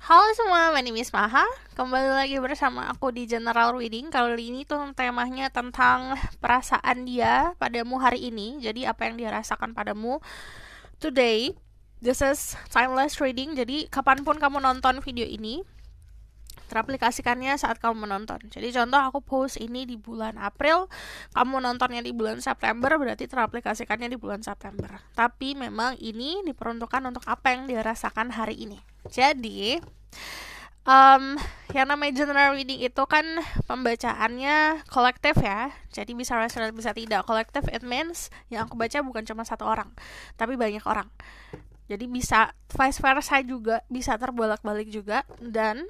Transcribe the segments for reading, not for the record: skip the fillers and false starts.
Halo semua, my name is Maha. Kembali lagi bersama aku di General Reading. Kali ini tuh temanya tentang perasaan dia padamu hari ini. Jadi apa yang dia rasakan padamu today. This is timeless reading. Jadi kapanpun kamu nonton video ini, teraplikasikannya saat kamu menonton. Jadi contoh aku post ini di bulan April, kamu nontonnya di bulan September, berarti teraplikasikannya di bulan September. Tapi memang ini diperuntukkan untuk apa yang dia rasakan hari ini. Jadi yang namanya general reading itu kan pembacaannya kolektif ya. Jadi bisa rasional bisa tidak. Kolektif it means yang aku baca bukan cuma satu orang, tapi banyak orang. Jadi bisa vice versa juga, bisa terbolak-balik juga. Dan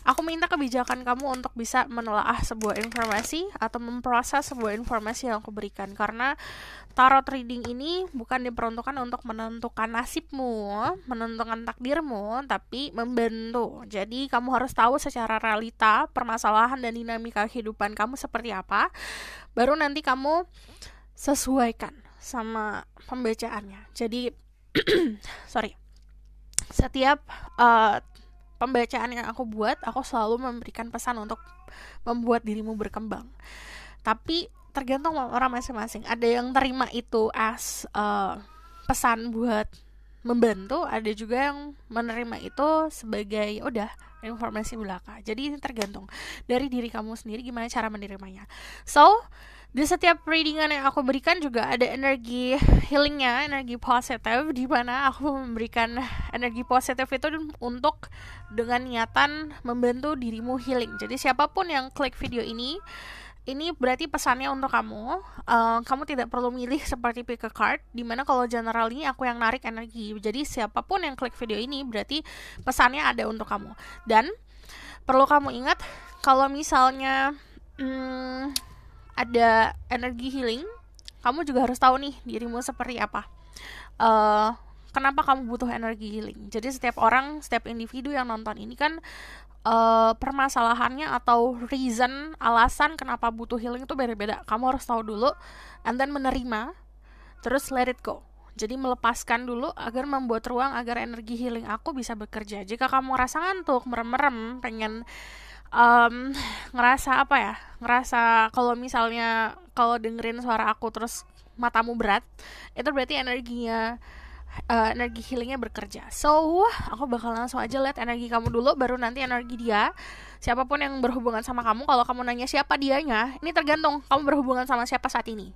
aku minta kebijakan kamu untuk bisa menelaah sebuah informasi atau memproses sebuah informasi yang aku berikan. Karena tarot reading ini bukan diperuntukkan untuk menentukan nasibmu, menentukan takdirmu, tapi membantu. Jadi kamu harus tahu secara realita permasalahan dan dinamika kehidupan kamu seperti apa. Baru nanti kamu sesuaikan sama pembacaannya. Jadi sorry, setiap pembacaan yang aku buat, aku selalu memberikan pesan untuk membuat dirimu berkembang. Tapi tergantung orang masing-masing. Ada yang terima itu as pesan buat membantu, ada juga yang menerima itu sebagai udah informasi belaka. Jadi ini tergantung dari diri kamu sendiri gimana cara menerimanya. So, di setiap readingan yang aku berikan juga ada energi healingnya, energi positif, di mana aku memberikan energi positif itu untuk dengan niatan membantu dirimu healing. Jadi siapapun yang klik video ini berarti pesannya untuk kamu. Kamu tidak perlu milih seperti pick a card, dimana kalau general ini aku yang narik energi. Jadi siapapun yang klik video ini berarti pesannya ada untuk kamu. Dan perlu kamu ingat kalau misalnya ada energi healing, kamu juga harus tahu nih dirimu seperti apa. Kenapa kamu butuh energi healing? Jadi setiap orang, setiap individu yang nonton ini kan permasalahannya atau reason, alasan kenapa butuh healing itu beda-beda. Kamu harus tahu dulu and then menerima, terus let it go. Jadi melepaskan dulu agar membuat ruang agar energi healing aku bisa bekerja. Jika kamu ngerasa ngantuk, merem-merem, pengen ngerasa apa ya, ngerasa kalau misalnya kalau dengerin suara aku terus matamu berat, itu berarti energi healingnya bekerja. So, aku bakal langsung aja lihat energi kamu dulu, baru nanti energi dia. Siapapun yang berhubungan sama kamu, kalau kamu nanya siapa dianya, ini tergantung kamu berhubungan sama siapa saat ini.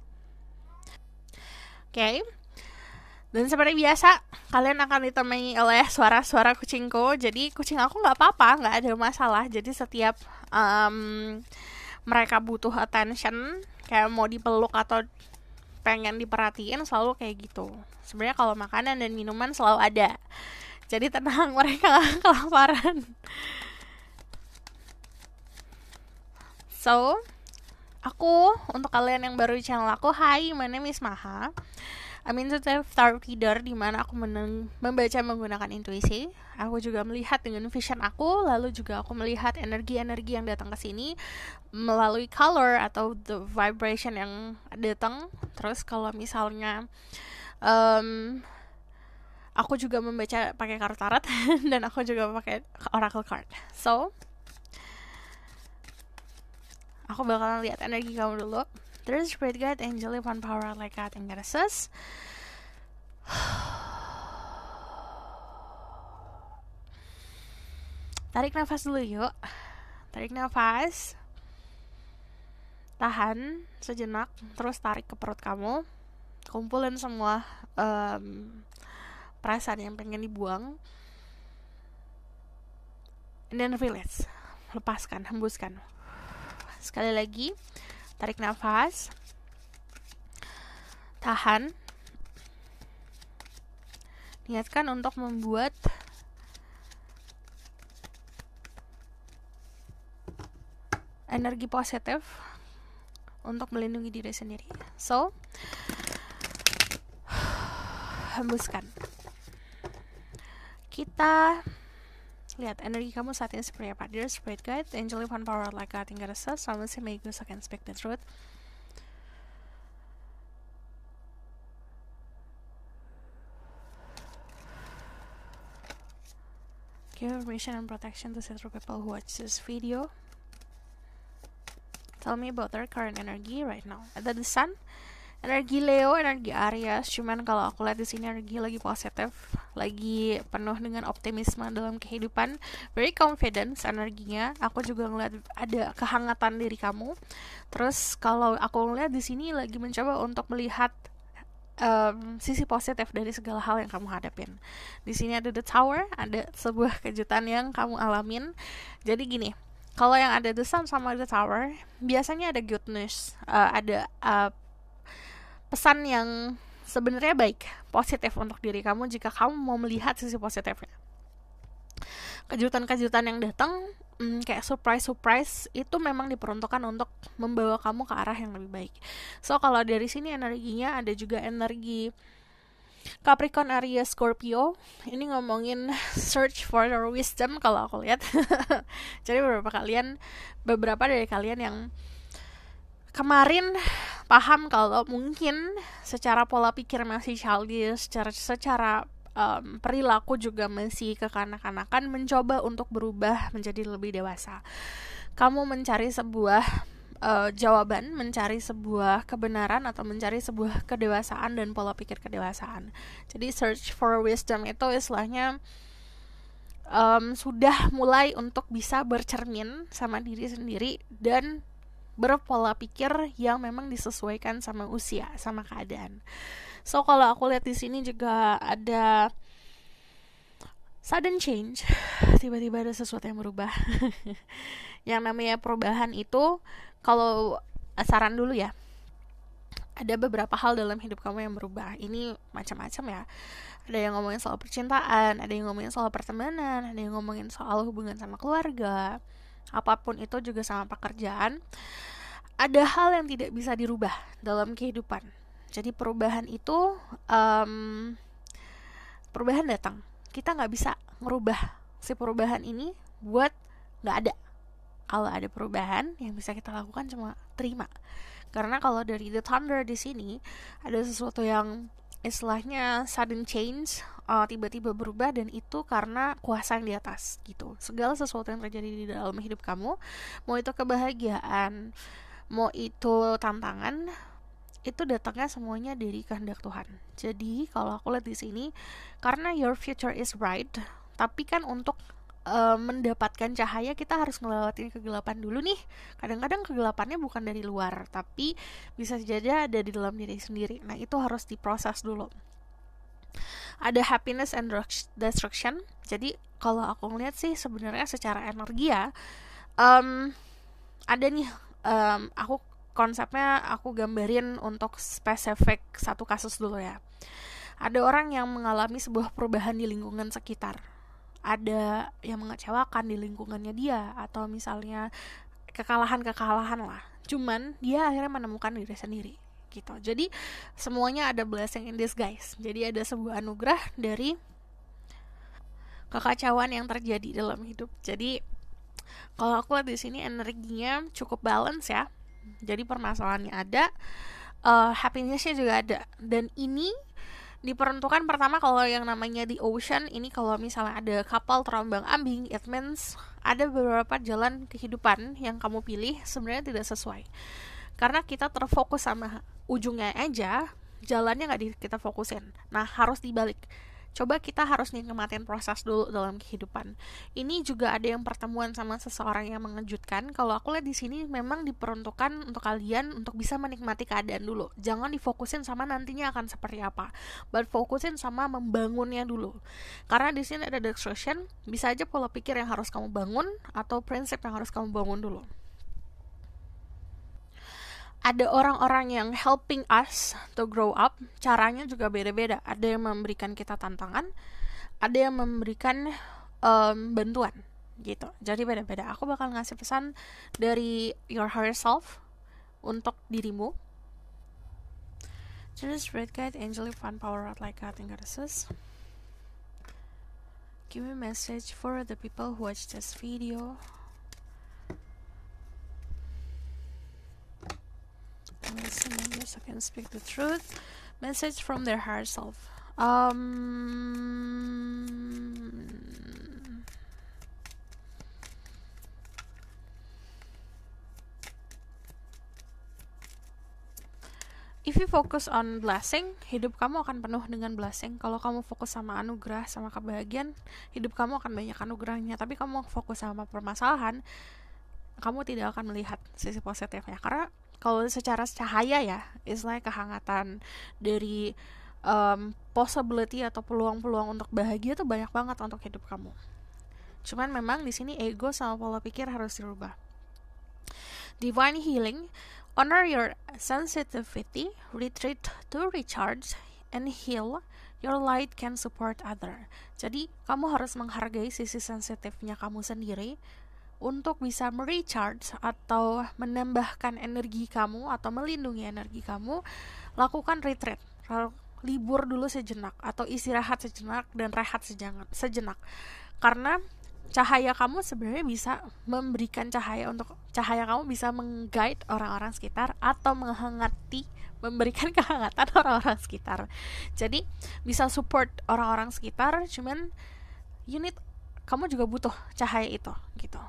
Oke. Dan seperti biasa, kalian akan ditemani oleh suara-suara kucingku. Jadi kucing aku nggak apa-apa, nggak ada masalah. Jadi setiap mereka butuh attention, kayak mau dipeluk atau pengen diperhatiin, selalu kayak gitu. Sebenarnya kalau makanan dan minuman selalu ada. Jadi tenang, mereka gak kelaparan. So, untuk kalian yang baru di channel aku, hi, my name is Maha. I'm intuitive tarot reader, di mana aku membaca menggunakan intuisi. Aku juga melihat dengan vision aku, lalu juga aku melihat energi-energi yang datang ke sini melalui color atau the vibration yang datang. Terus kalau misalnya aku juga membaca pakai kartu tarot dan aku juga pakai oracle card. So, aku bakalan lihat energi kamu dulu. Terus spirit guide, angel, divine power, like God and goddesses. Tarik nafas dulu yuk. Tarik nafas. Tahan sejenak, terus tarik ke perut kamu. Kumpulin semua perasaan yang pengen dibuang. And then release. Lepaskan, hembuskan. Sekali lagi, tarik nafas. Tahan. Niatkan untuk membuat energi positif untuk melindungi diri sendiri. So, hembuskan. Kita lihat energi kamu saat ini seperti apa. Dear Spirit Guide, Angel, Divine Power, like God and Goddesses, Psalmist, may you can speak the truth. Give permission and protection to set people who watch this video. Tell me about their current energy right now. Ada the Sun, energi Leo, energi Aries. Cuman kalau aku lihat di sini energi lagi positif, lagi penuh dengan optimisme dalam kehidupan, very confident energinya. Aku juga ngeliat ada kehangatan diri kamu. Terus kalau aku ngeliat di sini lagi mencoba untuk melihat sisi positif dari segala hal yang kamu hadapin. Di sini ada the Tower, ada sebuah kejutan yang kamu alamin. Jadi gini, kalau yang ada the Sun sama the Tower, biasanya ada good news, ada pesan yang sebenarnya baik, positif untuk diri kamu jika kamu mau melihat sisi positifnya. Kejutan-kejutan yang datang, kayak surprise itu memang diperuntukkan untuk membawa kamu ke arah yang lebih baik. So kalau dari sini energinya ada juga energi Capricorn, Aries, Scorpio. Ini ngomongin search for your wisdom kalau aku lihat. Jadi beberapa dari kalian yang kemarin paham kalau mungkin secara pola pikir masih childish, secara perilaku juga masih kekanak-kanakan, mencoba untuk berubah menjadi lebih dewasa. Kamu mencari sebuah jawaban, mencari sebuah kebenaran, atau mencari sebuah kedewasaan dan pola pikir kedewasaan. Jadi search for wisdom itu istilahnya sudah mulai untuk bisa bercermin sama diri sendiri dan berpola pikir yang memang disesuaikan sama usia, sama keadaan. So kalau aku lihat di sini juga ada sudden change, tiba-tiba ada sesuatu yang berubah. Yang namanya perubahan itu, kalau saran dulu ya, ada beberapa hal dalam hidup kamu yang berubah. Ini macam-macam ya. Ada yang ngomongin soal percintaan, ada yang ngomongin soal pertemanan, ada yang ngomongin soal hubungan sama keluarga, apapun itu, juga sama pekerjaan. Ada hal yang tidak bisa dirubah dalam kehidupan. Jadi perubahan itu, perubahan datang. Kita nggak bisa ngerubah si perubahan ini buat nggak ada. Kalau ada perubahan, yang bisa kita lakukan cuma terima. Karena kalau dari the thunder di sini ada sesuatu yang istilahnya sudden change, tiba-tiba berubah, dan itu karena kuasa yang di atas gitu. Segala sesuatu yang terjadi di dalam hidup kamu, mau itu kebahagiaan, mau itu tantangan, itu datangnya semuanya dari kehendak Tuhan. Jadi kalau aku lihat di sini, karena your future is bright, tapi kan untuk mendapatkan cahaya kita harus ngelewatin kegelapan dulu nih. Kadang-kadang kegelapannya bukan dari luar, tapi bisa jadi ada di dalam diri sendiri. Nah itu harus diproses dulu. Ada happiness and destruction. Jadi kalau aku ngeliat sih sebenarnya secara energi ya, ada nih, konsepnya aku gambarin untuk spesifik satu kasus dulu ya. Ada orang yang mengalami sebuah perubahan di lingkungan sekitar. Ada yang mengecewakan di lingkungannya dia, atau misalnya kekalahan lah. Cuman dia akhirnya menemukan diri sendiri gitu. Jadi semuanya ada blessing in disguise. Jadi ada sebuah anugerah dari kekacauan yang terjadi dalam hidup. Jadi kalau aku lihat di sini energinya cukup balance ya. Jadi permasalahannya ada, happinessnya juga ada. Dan ini diperuntukkan pertama kalau yang namanya di ocean ini, kalau misalnya ada kapal terombang ambing, it means ada beberapa jalan kehidupan yang kamu pilih sebenarnya tidak sesuai. Karena kita terfokus sama ujungnya aja, jalannya nggak kita fokusin. Nah harus dibalik. Coba kita harus nikmatin proses dulu dalam kehidupan. Ini juga ada yang pertemuan sama seseorang yang mengejutkan. Kalau aku lihat di sini memang diperuntukkan untuk kalian untuk bisa menikmati keadaan dulu. Jangan difokusin sama nantinya akan seperti apa, but fokusin sama membangunnya dulu. Karena di sini ada destruction, bisa aja pola pikir yang harus kamu bangun atau prinsip yang harus kamu bangun dulu. Ada orang-orang yang helping us to grow up, caranya juga beda-beda. Ada yang memberikan kita tantangan, ada yang memberikan bantuan gitu. Jadi beda-beda. Aku bakal ngasih pesan dari your higher self untuk dirimu. Just red guide, angelic fun power out like God and goddesses. Give me a message for the people who watch this video. Listen, yes, I can speak the truth. Message from their higher self. if you focus on blessing, hidup kamu akan penuh dengan blessing. Kalau kamu fokus sama anugerah, sama kebahagiaan, hidup kamu akan banyak anugerahnya. Tapi kamu fokus sama permasalahan, kamu tidak akan melihat sisi positifnya. Karena kalau secara cahaya ya, istilahnya kehangatan dari possibility atau peluang-peluang untuk bahagia tuh banyak banget untuk hidup kamu. Cuman memang di sini ego sama pola pikir harus dirubah. Divine healing, honor your sensitivity, retreat to recharge, and heal. Your light can support other. Jadi kamu harus menghargai sisi sensitifnya kamu sendiri untuk bisa merecharge atau menambahkan energi kamu atau melindungi energi kamu. Lakukan retreat, libur dulu sejenak atau istirahat sejenak dan rehat sejenak. Karena cahaya kamu sebenarnya bisa memberikan cahaya kamu bisa meng-guide orang-orang sekitar atau memberikan kehangatan orang-orang sekitar. Jadi bisa support orang-orang sekitar, cuman kamu juga butuh cahaya itu gitu.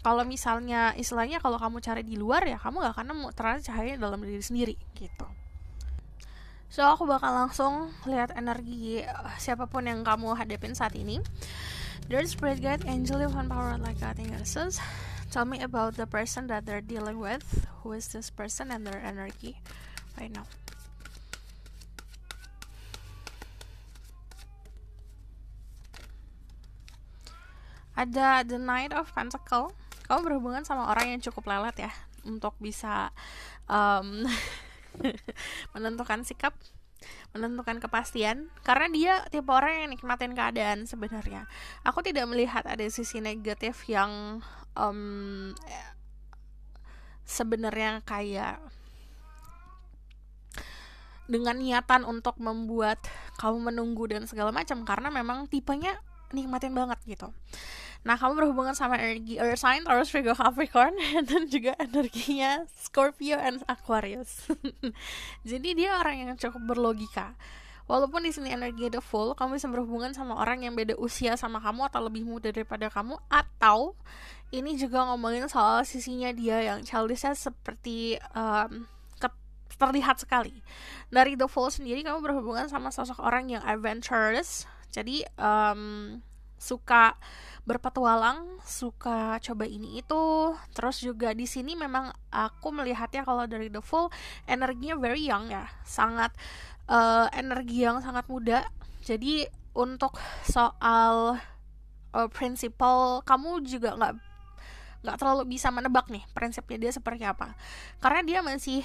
Kalau misalnya istilahnya kalau kamu cari di luar ya kamu gak akan nemu ternyata cahaya dalam diri sendiri gitu. So aku bakal langsung lihat energi siapapun yang kamu hadapin saat ini. Dear Spirit Guide, Angel, Divine Power, like guiding us. Tell me about the person that they're dealing with. Who is this person and their energy right now? Ada the Knight of Pentacle. Kamu berhubungan sama orang yang cukup lelet ya untuk bisa menentukan sikap, menentukan kepastian, karena dia tipe orang yang nikmatin keadaan sebenarnya. Aku tidak melihat ada sisi negatif yang sebenarnya kayak dengan niatan untuk membuat kamu menunggu dan segala macam, karena memang tipenya nikmatin banget gitu. Nah, kamu berhubungan sama energi Earth sign, Taurus, Virgo, Capricorn, dan juga energinya Scorpio and Aquarius. Jadi dia orang yang cukup berlogika. Walaupun di sini energi the Fool, kamu bisa berhubungan sama orang yang beda usia sama kamu atau lebih muda daripada kamu, atau ini juga ngomongin soal sisinya dia yang childishnya seperti terlihat sekali. Dari the Fool sendiri, kamu berhubungan sama sosok orang yang adventurous. Jadi suka berpetualang, suka coba ini itu. Terus juga di sini memang aku melihatnya kalau dari the Fool energinya very young ya, sangat energi yang sangat muda. Jadi untuk soal prinsipal, kamu juga nggak terlalu bisa menebak nih prinsipnya dia seperti apa, karena dia masih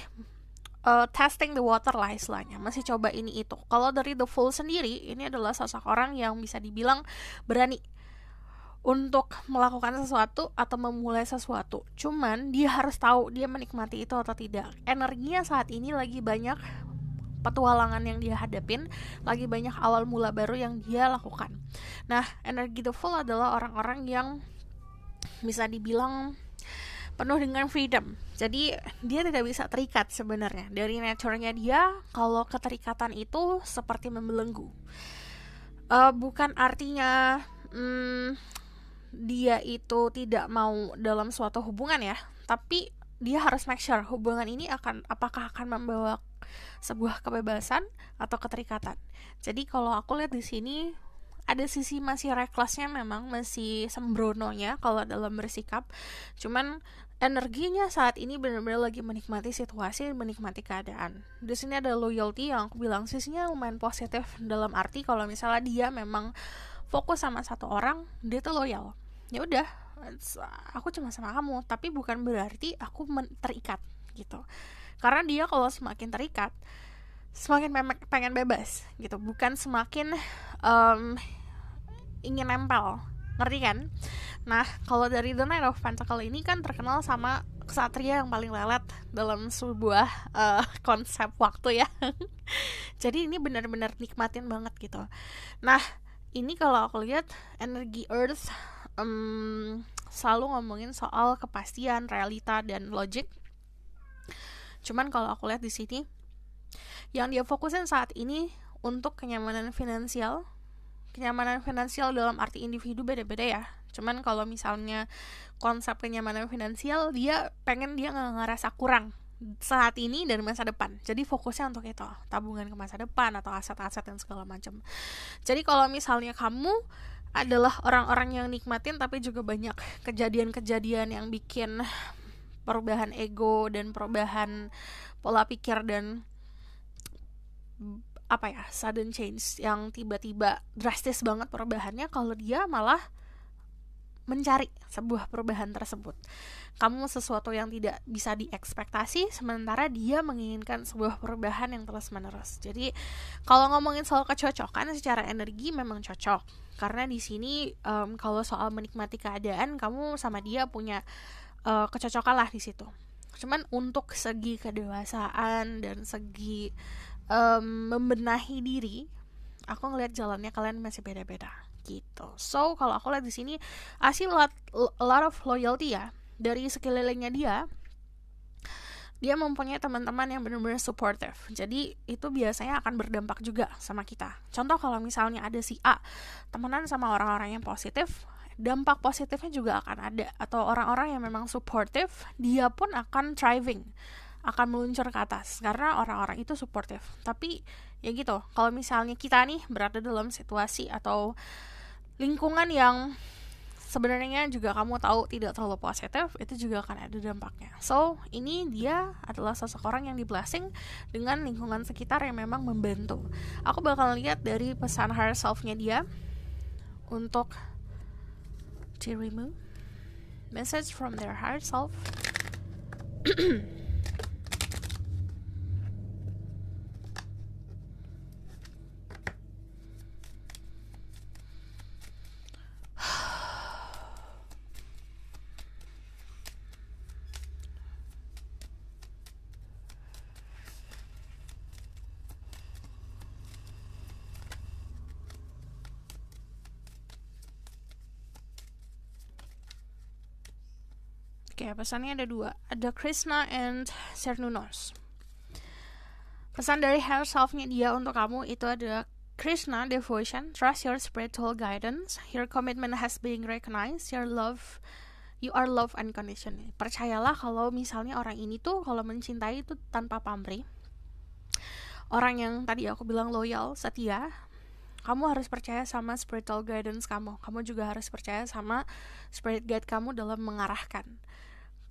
testing the water lah istilahnya, masih coba ini itu. Kalau dari the Fool sendiri, ini adalah sosok orang yang bisa dibilang berani untuk melakukan sesuatu atau memulai sesuatu. Cuman dia harus tahu dia menikmati itu atau tidak. Energinya saat ini lagi banyak petualangan yang dia hadapin, lagi banyak awal mula baru yang dia lakukan. Nah, energi the Fool adalah orang-orang yang bisa dibilang penuh dengan freedom. Jadi dia tidak bisa terikat sebenarnya. Dari nature-nya dia, kalau keterikatan itu seperti membelenggu. Bukan artinya dia itu tidak mau dalam suatu hubungan ya, tapi dia harus make sure hubungan ini apakah akan membawa sebuah kebebasan atau keterikatan. Jadi kalau aku lihat di sini ada sisi masih recklessnya, memang masih sembrononya kalau dalam bersikap. Cuman energinya saat ini benar-benar lagi menikmati situasi, menikmati keadaan. Di sini ada loyalty yang aku bilang sisinya lumayan positif, dalam arti kalau misalnya dia memang fokus sama satu orang, dia tuh loyal. Ya udah, aku cuma sama kamu, tapi bukan berarti aku terikat gitu. Karena dia kalau semakin terikat, semakin pengen bebas gitu, bukan semakin ingin nempel, ngerti kan? Nah, kalau dari The Knight of Pentacle ini kan terkenal sama ksatria yang paling lelet dalam sebuah konsep waktu ya. Jadi ini benar-benar nikmatin banget gitu. Nah, ini kalau aku lihat energi Earth selalu ngomongin soal kepastian, realita, dan logic. Cuman kalau aku lihat di sini, yang dia fokusin saat ini untuk kenyamanan finansial dalam arti individu beda-beda ya. Cuman kalau misalnya konsep kenyamanan finansial, dia nggak ngerasa kurang saat ini dan masa depan. Jadi fokusnya untuk itu, tabungan ke masa depan atau aset-aset dan segala macam. Jadi kalau misalnya kamu adalah orang-orang yang nikmatin tapi juga banyak kejadian-kejadian yang bikin perubahan ego dan perubahan pola pikir dan sudden change yang tiba-tiba drastis banget perubahannya, kalau dia malah mencari sebuah perubahan tersebut. Kamu sesuatu yang tidak bisa diekspektasi, sementara dia menginginkan sebuah perubahan yang terus-menerus. Jadi kalau ngomongin soal kecocokan secara energi memang cocok, karena di sini kalau soal menikmati keadaan, kamu sama dia punya kecocokan lah di situ. Cuman untuk segi kedewasaan dan segi membenahi diri, aku ngelihat jalannya kalian masih beda-beda gitu. So kalau aku lihat di sini I see a lot of loyalty ya dari sekelilingnya dia. Dia mempunyai teman-teman yang benar-benar supportive. Jadi itu biasanya akan berdampak juga sama kita. Contoh kalau misalnya ada si A temenan sama orang-orang yang positif, dampak positifnya juga akan ada. Atau orang-orang yang memang supportive, dia pun akan thriving, akan meluncur ke atas karena orang-orang itu supportive. Tapi ya gitu, kalau misalnya kita nih berada dalam situasi atau lingkungan yang sebenarnya juga kamu tahu tidak terlalu positif, itu juga akan ada dampaknya. So ini dia adalah seseorang yang di-blessing dengan lingkungan sekitar yang memang membantu. Aku bakal lihat dari pesan higher self-nya dia untuk Dirimu, message from their higher self. Oke, pesannya ada 2. Ada Krishna and Cernunnos. Pesan dari higher self-nya dia untuk kamu itu ada Krishna, devotion, trust your spiritual guidance, your commitment has been recognized, you are loved unconditionally. Percayalah kalau misalnya orang ini tuh kalau mencintai itu tanpa pamrih. Orang yang tadi aku bilang loyal, setia, kamu harus percaya sama spiritual guidance kamu. Kamu juga harus percaya sama spirit guide kamu dalam mengarahkan.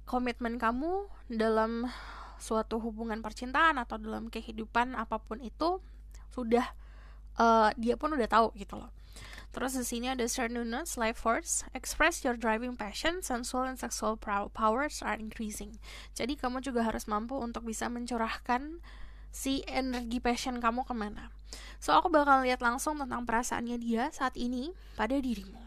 Komitmen kamu dalam suatu hubungan percintaan atau dalam kehidupan apapun itu sudah dia pun udah tahu gitu loh. Terus di sini ada Cernunnos, life force, express your driving passion, sensual and sexual powers are increasing. Jadi kamu juga harus mampu untuk bisa mencurahkan si energi passion kamu kemana. So aku bakal lihat langsung tentang perasaannya dia saat ini pada dirimu.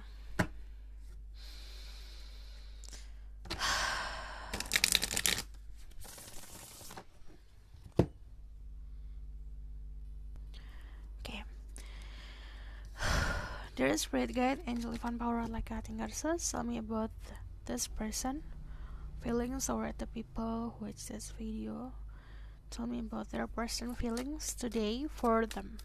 There is spirit guide, angel divine power like Kating Garces. Tell me about this person, feelings toward the people who watch this video. Tell me about their personal feelings today for them.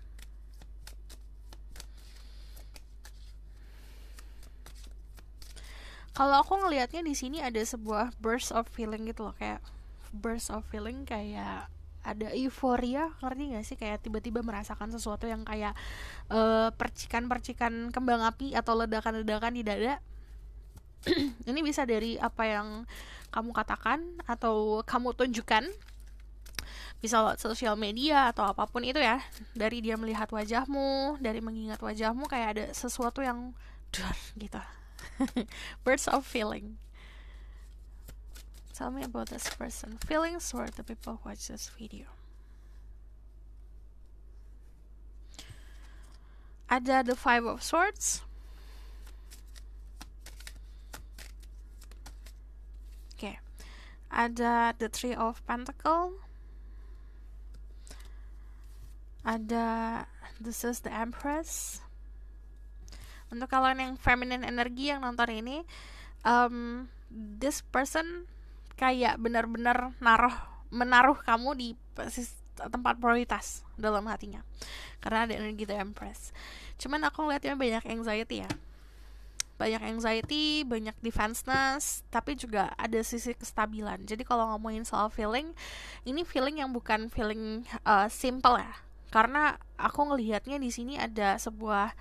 Kalau aku ngelihatnya di sini ada sebuah burst of feeling gitu loh, kayak burst of feeling kayak ada euforia, ngerti gak sih? Kayak tiba-tiba merasakan sesuatu yang kayak percikan-percikan kembang api atau ledakan-ledakan di dada. Ini bisa dari apa yang kamu katakan atau kamu tunjukkan, bisa lewat sosial media atau apapun itu ya. Dari dia melihat wajahmu, dari mengingat wajahmu, kayak ada sesuatu yang gitu. Burst of feeling. Tell me about this person. Feelings toward the people who watch this video. Ada the 5 of Swords. Okay. Ada the 3 of Pentacle. Ada this is the Empress. Untuk kalian yang feminine energi yang nonton ini, this person kayak benar-benar menaruh kamu di tempat prioritas dalam hatinya, karena ada energi the Empress. Cuman aku ngeliatnya banyak anxiety ya. banyak anxiety, banyak defenseness, tapi juga ada sisi kestabilan. Jadi kalau ngomongin soal feeling, ini feeling yang bukan feeling simple ya. Karena aku ngelihatnya di sini ada sebuah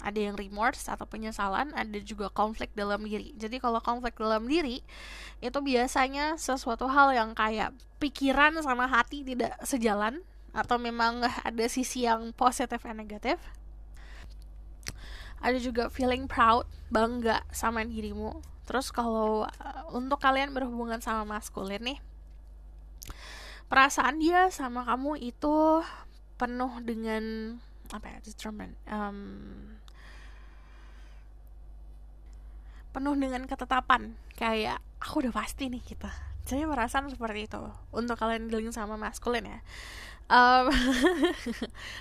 ada yang remorse atau penyesalan, ada juga konflik dalam diri. Jadi kalau konflik dalam diri itu biasanya sesuatu hal yang kayak pikiran sama hati tidak sejalan, atau memang ada sisi yang positif dan negatif. Ada juga feeling proud, bangga sama dirimu. Terus kalau untuk kalian berhubungan sama maskulin nih, perasaan dia sama kamu itu penuh dengan determined, penuh dengan ketetapan, kayak aku udah pasti nih kita. Jadi perasaan seperti itu untuk kalian dealing sama maskulin ya.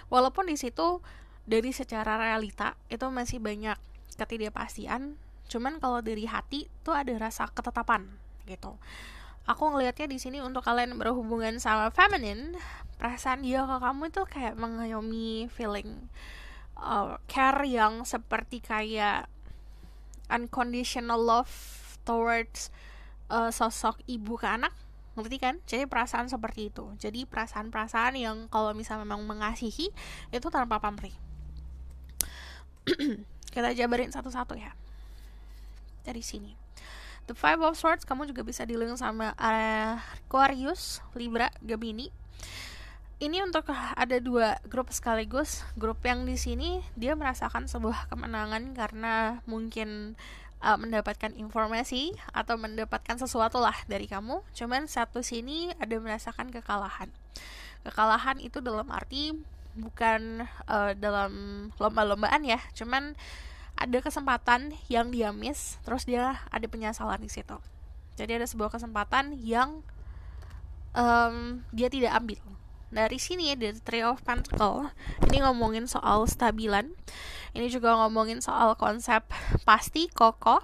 Walaupun di situ dari secara realita itu masih banyak ketidakpastian, cuman kalau dari hati tuh ada rasa ketetapan gitu. Aku ngelihatnya di sini untuk kalian berhubungan sama feminine, perasaan dia ke kamu itu kayak mengayomi, feeling care yang seperti kayak unconditional love towards sosok ibu ke anak, ngerti kan? Jadi perasaan seperti itu. Jadi perasaan-perasaan yang kalau misalnya memang mengasihi itu tanpa pamrih. Kita jabarin satu-satu ya. Dari sini, The Five of Swords, kamu juga bisa dealing sama Aquarius, Libra, Gemini. Ini untuk ada 2 grup sekaligus. Grup yang di sini dia merasakan sebuah kemenangan karena mungkin mendapatkan informasi atau mendapatkan sesuatu lah dari kamu. Cuman satu sini ada merasakan kekalahan. Kekalahan itu dalam arti bukan dalam lomba-lombaan ya, cuman ada kesempatan yang dia miss, terus dia ada penyesalan di situ. Jadi ada sebuah kesempatan yang dia tidak ambil. Dari sini dari Three of Pentacles, ini ngomongin soal stabilan. Ini juga ngomongin soal konsep pasti, kokoh.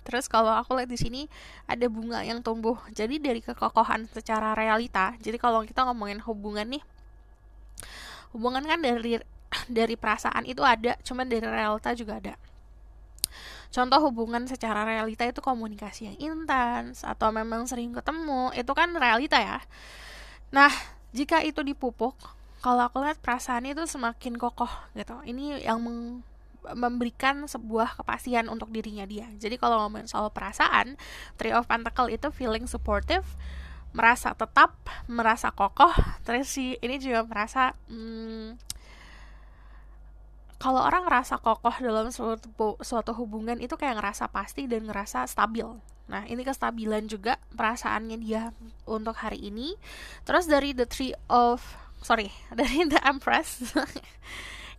Terus kalau aku lihat di sini ada bunga yang tumbuh. Jadi dari kekokohan secara realita. Jadi kalau kita ngomongin hubungan nih, hubungan kan dari perasaan itu ada, cuman dari realita juga ada. Contoh hubungan secara realita itu komunikasi yang intens atau memang sering ketemu, itu kan realita ya. Nah, jika itu dipupuk, kalau aku lihat perasaan itu semakin kokoh gitu. Ini yang memberikan sebuah kepastian untuk dirinya dia. Jadi kalau ngomongin soal perasaan, Three of Pentacles itu feeling supportive, merasa tetap, merasa kokoh. Terus ini juga merasa kalau orang ngerasa kokoh dalam suatu hubungan itu kayak ngerasa pasti dan ngerasa stabil. Nah, ini kestabilan juga perasaannya dia untuk hari ini. Terus dari the Empress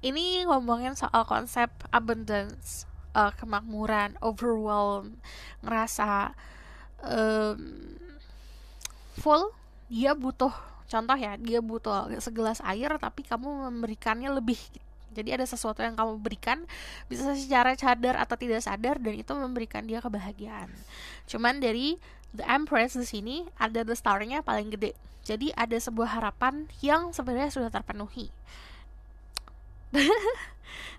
ini ngomongin soal konsep abundance, kemakmuran, overwhelm, ngerasa full. Dia butuh, contoh ya, dia butuh segelas air tapi kamu memberikannya lebih. Jadi ada sesuatu yang kamu berikan, bisa secara sadar atau tidak sadar, dan itu memberikan dia kebahagiaan. Cuman dari The Empress di sini ada the star-nya paling gede. Jadi ada sebuah harapan yang sebenarnya sudah terpenuhi.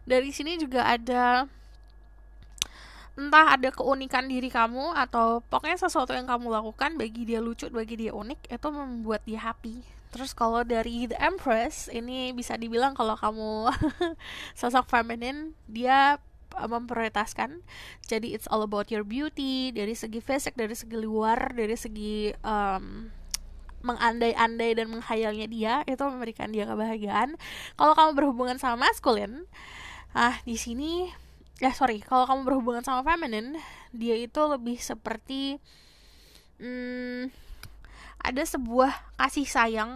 Dari sini juga ada entah ada keunikan diri kamu atau pokoknya sesuatu yang kamu lakukan bagi dia lucu, bagi dia unik, itu membuat dia happy. Terus kalau dari The Empress, ini bisa dibilang kalau kamu sosok feminine, dia memprioritaskan. Jadi it's all about your beauty, dari segi fisik, dari segi luar, dari segi mengandai-andai dan menghayalnya dia, itu memberikan dia kebahagiaan. Kalau kamu berhubungan sama maskulin, di sini kalau kamu berhubungan sama feminine, dia itu lebih seperti ada sebuah kasih sayang,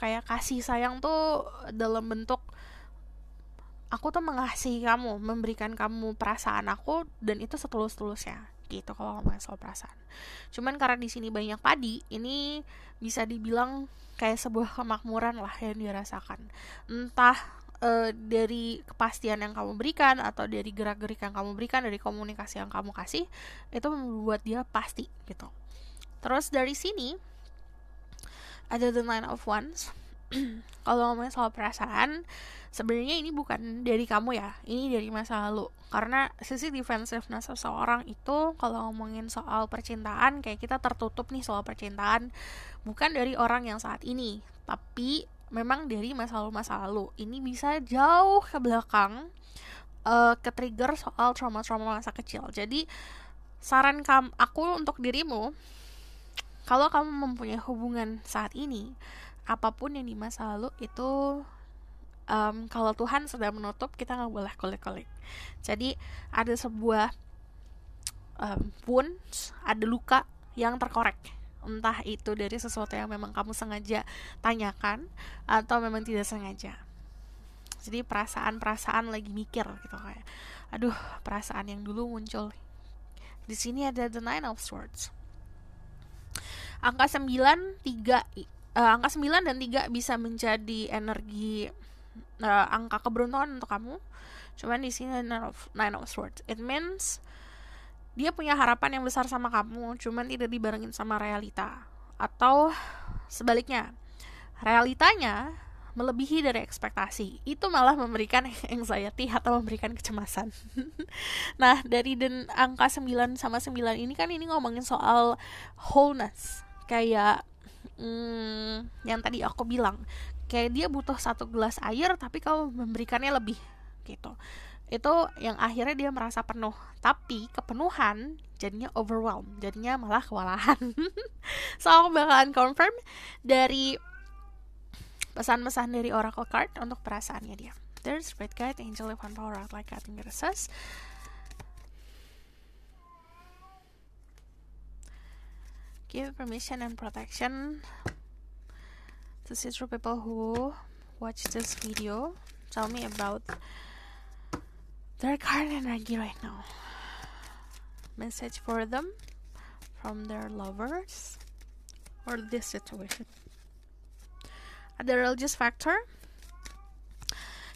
kayak kasih sayang tuh dalam bentuk aku tuh mengasihi kamu, memberikan kamu perasaan aku, dan itu setulus-tulusnya gitu kalau ngomongin soal perasaan. Cuman karena di sini banyak padi, ini bisa dibilang kayak sebuah kemakmuran lah yang dirasakan. Entah dari kepastian yang kamu berikan atau dari gerak-gerik yang kamu berikan, dari komunikasi yang kamu kasih, itu membuat dia pasti gitu. Terus dari sini ada the Nine of Wands. Kalau ngomongin soal perasaan, sebenarnya ini bukan dari kamu ya, ini dari masa lalu. Karena sisi defensiveness seseorang itu kalau ngomongin soal percintaan, kayak kita tertutup nih soal percintaan, bukan dari orang yang saat ini, tapi memang dari masa lalu. Ini bisa jauh ke belakang, ke trigger soal trauma-trauma masa kecil. Jadi saran aku untuk dirimu, kalau kamu mempunyai hubungan saat ini, apapun yang di masa lalu itu, kalau Tuhan sudah menutup, kita nggak boleh kulik-kulik. Jadi ada sebuah wounds, ada luka yang terkorek, entah itu dari sesuatu yang memang kamu sengaja tanyakan atau memang tidak sengaja. Jadi perasaan lagi mikir gitu, kayak aduh, perasaan yang dulu muncul. Di sini ada the Nine of Swords. Angka 9 dan 3 bisa menjadi energi, angka keberuntungan untuk kamu. Cuman di sini Nine of Swords. It means dia punya harapan yang besar sama kamu, cuman tidak dibarengin sama realita. Atau sebaliknya, realitanya melebihi dari ekspektasi. Itu malah memberikan anxiety atau memberikan kecemasan. Nah, dari angka 9 sama 9 ini kan, ini ngomongin soal wholeness. Kayak yang tadi aku bilang, kayak dia butuh 1 gelas air tapi kamu memberikannya lebih gitu. Itu yang akhirnya dia merasa penuh, tapi kepenuhan jadinya overwhelmed, jadinya malah kewalahan. So aku bakalan confirm dari pesan-pesan dari Oracle card untuk perasaannya dia. There's Spirit Guide, Angel, Divine Power, Like God, and Graces. Give permission and protection to see through people who watch this video. Tell me about their current energy right now. Message for them from their lovers or this situation. Ada religious factor.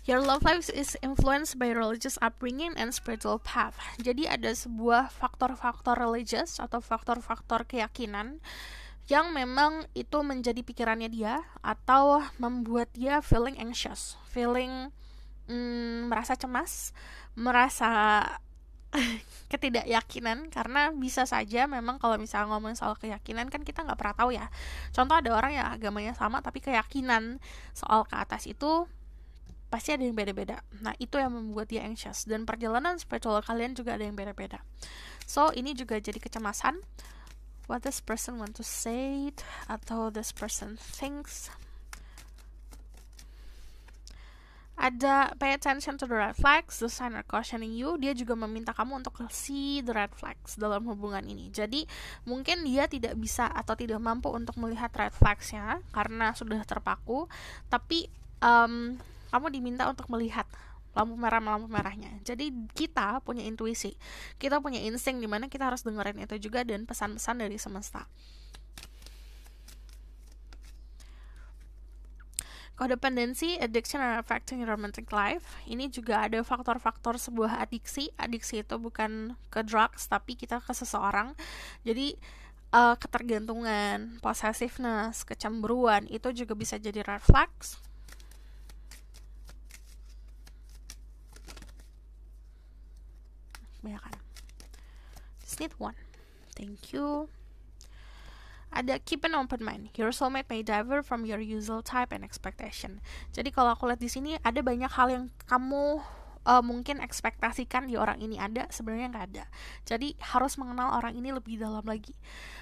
Your love life is influenced by religious upbringing and spiritual path. Jadi ada sebuah faktor-faktor religious atau faktor-faktor keyakinan yang memang itu menjadi pikirannya dia atau membuat dia feeling anxious, feeling merasa cemas, merasa ketidakyakinan. Karena bisa saja memang kalau misalnya ngomongin soal keyakinan kan kita nggak pernah tahu ya. Contoh ada orang yang agamanya sama tapi keyakinan soal ke atas itu pasti ada yang beda-beda. Nah, itu yang membuat dia anxious. Dan perjalanan spiritual kalian juga ada yang beda-beda. So, ini juga jadi kecemasan. What this person want to say, atau this person thinks. Ada pay attention to the red flags, the sign are cautioning you. Dia juga meminta kamu untuk see the red flags dalam hubungan ini. Jadi, mungkin dia tidak bisa atau tidak mampu untuk melihat red flagsnya karena sudah terpaku. Tapi, kamu diminta untuk melihat lampu merahnya. Jadi kita punya intuisi, kita punya insting di mana kita harus dengerin itu juga dan pesan-pesan dari semesta. Codependency, addiction are affecting your romantic life. Ini juga ada faktor-faktor sebuah adiksi. Adiksi itu bukan ke drugs, tapi kita ke seseorang. Jadi ketergantungan, possessiveness, kecemburuan itu juga bisa jadi red flags. Banyakan. Just need one. Thank you. Ada keep an open mind. Your soulmate may differ from your usual type and expectation. Jadi kalau aku lihat di sini ada banyak hal yang kamu mungkin ekspektasikan di orang ini ada, sebenarnya nggak ada. Jadi harus mengenal orang ini lebih dalam lagi.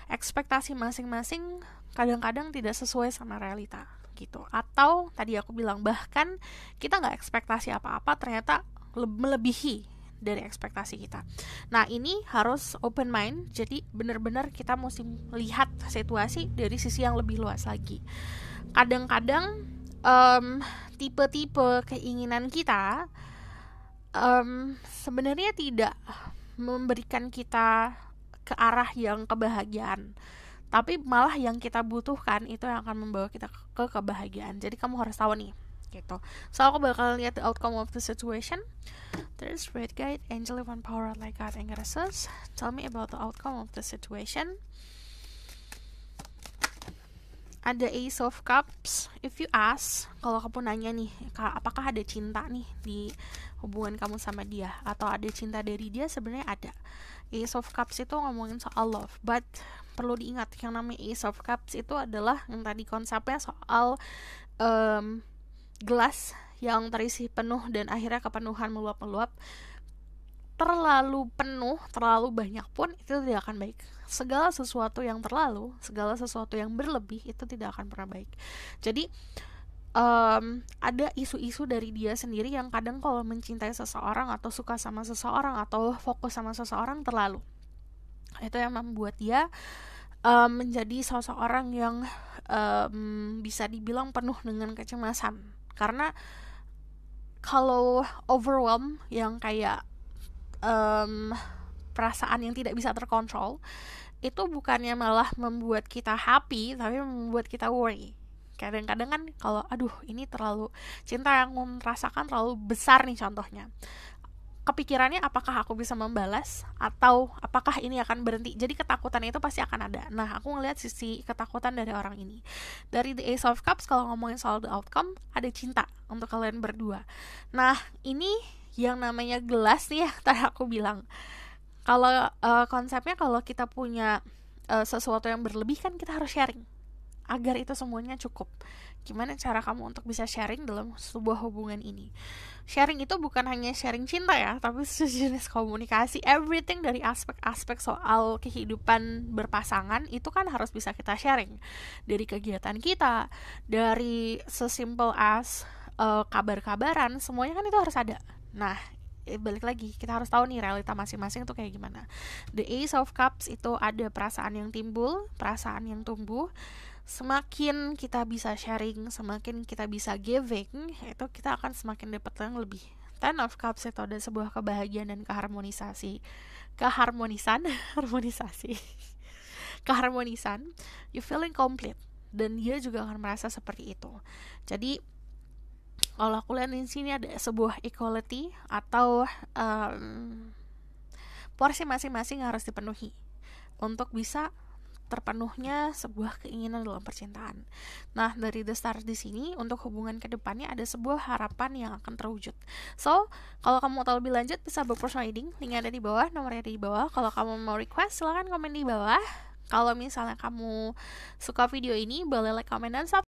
Ekspektasi masing-masing kadang-kadang tidak sesuai sama realita gitu. Atau tadi aku bilang bahkan kita nggak ekspektasi apa-apa ternyata melebihi dari ekspektasi kita. Nah, ini harus open mind. Jadi benar-benar kita mesti melihat situasi dari sisi yang lebih luas lagi. Kadang-kadang tipe-tipe keinginan kita sebenarnya tidak memberikan kita ke arah yang kebahagiaan, tapi malah yang kita butuhkan itu yang akan membawa kita ke kebahagiaan. Jadi kamu harus tahu nih gitu. So aku bakal lihat the outcome of the situation. There's Spirit Guide, Angel, Divine Power, Like God, and Graces. Tell me about the outcome of the situation. ada Ace of Cups. If you ask, kalau kamu nanya nih, apakah ada cinta nih di hubungan kamu sama dia, atau ada cinta dari dia, sebenarnya ada. Ace of Cups itu ngomongin soal love, but perlu diingat yang namanya Ace of Cups itu adalah yang tadi konsepnya soal gelas yang terisi penuh dan akhirnya kepenuhan meluap-meluap. Terlalu penuh, terlalu banyak pun itu tidak akan baik. Segala sesuatu yang terlalu, segala sesuatu yang berlebih itu tidak akan pernah baik. Jadi ada isu-isu dari dia sendiri yang kadang kalau mencintai seseorang atau suka sama seseorang atau fokus sama seseorang terlalu, itu yang membuat dia menjadi seseorang yang bisa dibilang penuh dengan kecemasan. Karena kalau overwhelm yang kayak perasaan yang tidak bisa terkontrol, itu bukannya malah membuat kita happy, tapi membuat kita worry. Kadang-kadang kan kalau aduh ini terlalu, cinta yang merasakan terlalu besar nih contohnya, kepikirannya apakah aku bisa membalas atau apakah ini akan berhenti. Jadi ketakutan itu pasti akan ada. Nah, aku ngelihat sisi ketakutan dari orang ini. Dari The Ace of Cups, kalau ngomongin soal the outcome, ada cinta untuk kalian berdua. Nah, ini yang namanya gelas nih ya, tadi aku bilang. Kalau konsepnya kalau kita punya sesuatu yang berlebih kan kita harus sharing agar itu semuanya cukup. Gimana cara kamu untuk bisa sharing dalam sebuah hubungan ini? Sharing itu bukan hanya sharing cinta ya, tapi sejenis komunikasi. Everything dari aspek-aspek soal kehidupan berpasangan itu kan harus bisa kita sharing. Dari kegiatan kita, dari sesimpel as kabar-kabaran, semuanya kan itu harus ada. Nah, balik lagi, kita harus tahu nih realita masing-masing tuh kayak gimana. The Ace of Cups itu ada perasaan yang timbul, perasaan yang tumbuh. Semakin kita bisa sharing, semakin kita bisa giving, itu kita akan semakin dapat yang lebih. Ten of Cups itu ada sebuah kebahagiaan dan keharmonisan. You feeling complete, dan dia juga akan merasa seperti itu. Jadi kalau aku lihat di sini ada sebuah equality atau porsi masing-masing harus dipenuhi untuk bisa terpenuhnya sebuah keinginan dalam percintaan. Nah, dari the start di sini untuk hubungan kedepannya ada sebuah harapan yang akan terwujud. So, kalau kamu mau tahu lebih lanjut bisa book personal reading, linknya ada di bawah, nomornya ada di bawah. Kalau kamu mau request silahkan komen di bawah. Kalau misalnya kamu suka video ini, boleh like, comment, dan subscribe.